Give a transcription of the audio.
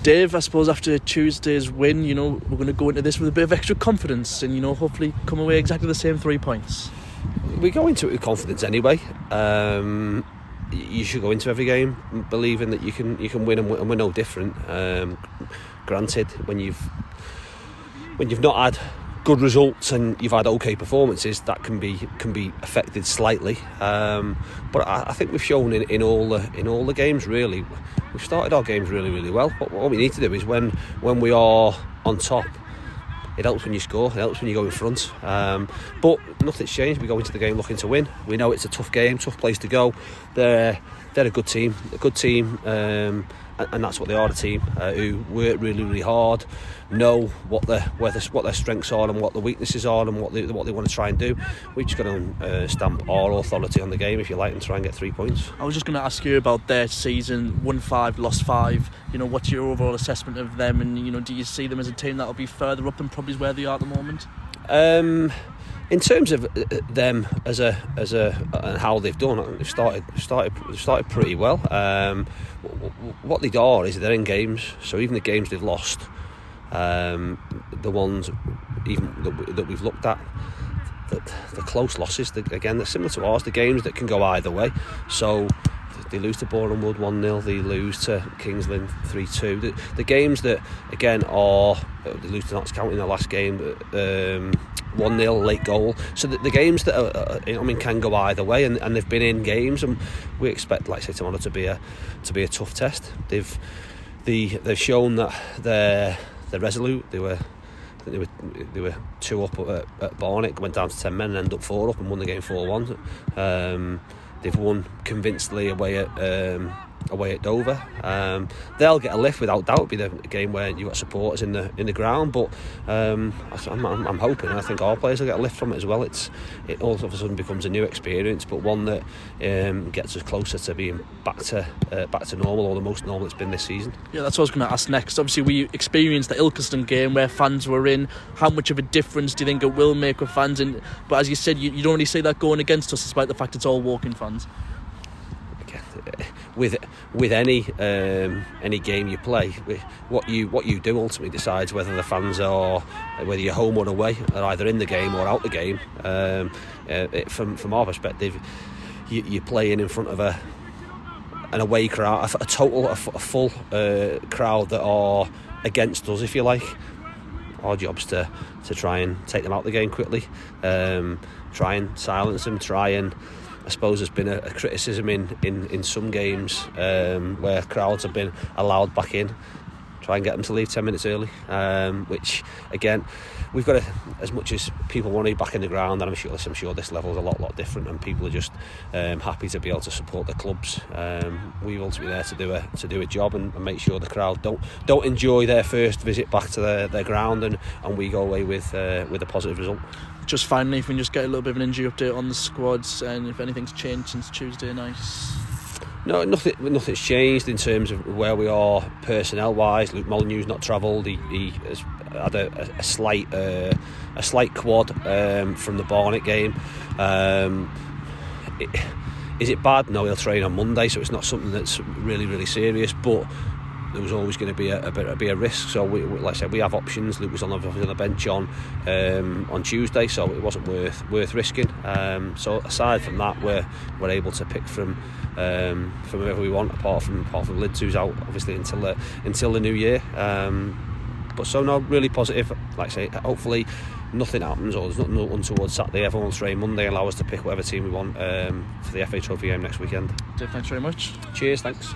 Dave, I suppose after Tuesday's win, we're going to go into this with a bit of extra confidence and, hopefully come away exactly the same 3 points. We go into it with confidence anyway. You should go into every game believing that you can win, and we're no different. Granted, when you've not had good results and you've had okay performances, that can be affected slightly. But I think we've shown in all the games, really, we've started our games really, really well. But what we need to do is when we are on top, it helps when you score, it helps when you go in front. But nothing's changed. We go into the game looking to win. We know it's a tough game, tough place to go. They're a good team, and that's what they are, a team who work really, really hard, know what their strengths are and what the weaknesses are and what they want to try and do. We've just got to stamp our authority on the game, if you like, and try and get 3 points. I was just going to ask you about their season. Won 5, lost 5. What's your overall assessment of them, and do you see them as a team that will be further up than probably where they are at the moment? In terms of them as a and how they've done, they've started pretty well. What they are is they're in games, so even the games they've lost, the ones even that we've looked at, the close losses, again, they're similar to ours. The games that can go either way. So they lose to Boreham Wood 1-0, they lose to Kings Lynn 3-2. The games that again are, they lose to Notts County in the last game, 1-0 late goal. So the games that are, can go either way, and they've been in games, and we expect, like I say, tomorrow to be a tough test. They've shown that they're resolute. They were 2 up at Barnet, went down to 10 men and ended up 4 up and won the game 4-1. They've won convincingly away at Dover. They'll get a lift without doubt. It'll be the game where you've got supporters in the ground, but I'm hoping, and I think our players will get a lift from it as well. It all of a sudden becomes a new experience, but one that gets us closer to being back to normal, or the most normal it's been this season. Yeah, that's what I was going to ask next. Obviously, we experienced the Ilkeston game where fans were in. How much of a difference do you think it will make with fans? But as you said, you don't really see that going against us, despite the fact it's all walking fans. With any game you play, what you do ultimately decides whether the fans are, whether you're home or away, are either in the game or out the game. From our perspective, you're playing in front of an away crowd, a full crowd that are against us, if you like. Our job's to try and take them out the game quickly, try and silence them, try and, I suppose there's been a criticism in some games where crowds have been allowed back in. Try and get them to leave 10 minutes early, which again, we've got to, as much as people want to be back in the ground, and I'm sure this level is a lot different, and people are just happy to be able to support their clubs. We've ultimately there to do a job and make sure the crowd don't enjoy their first visit back to their ground, and we go away with a positive result. Just finally, if we can just get a little bit of an injury update on the squads, and if anything's changed since Tuesday night. No, nothing's changed in terms of where we are personnel wise. Luke Molyneux's not travelled. He has had a slight quad from the Barnet game. Is it bad? No, he'll train on Monday, so it's not something that's really, really serious, but there was always going to be a risk. So like I said, we have options. Luke was on the bench on Tuesday, so it wasn't worth risking. So aside from that, we're able to pick from whoever we want, apart from Lids, who's out obviously until the new year. But so no, really positive. Like I say, hopefully nothing happens, or there's nothing untoward Saturday. Everyone will train Monday, allow us to pick whatever team we want for the FA Trophy game next weekend. Dave, thanks very much. Cheers, thanks.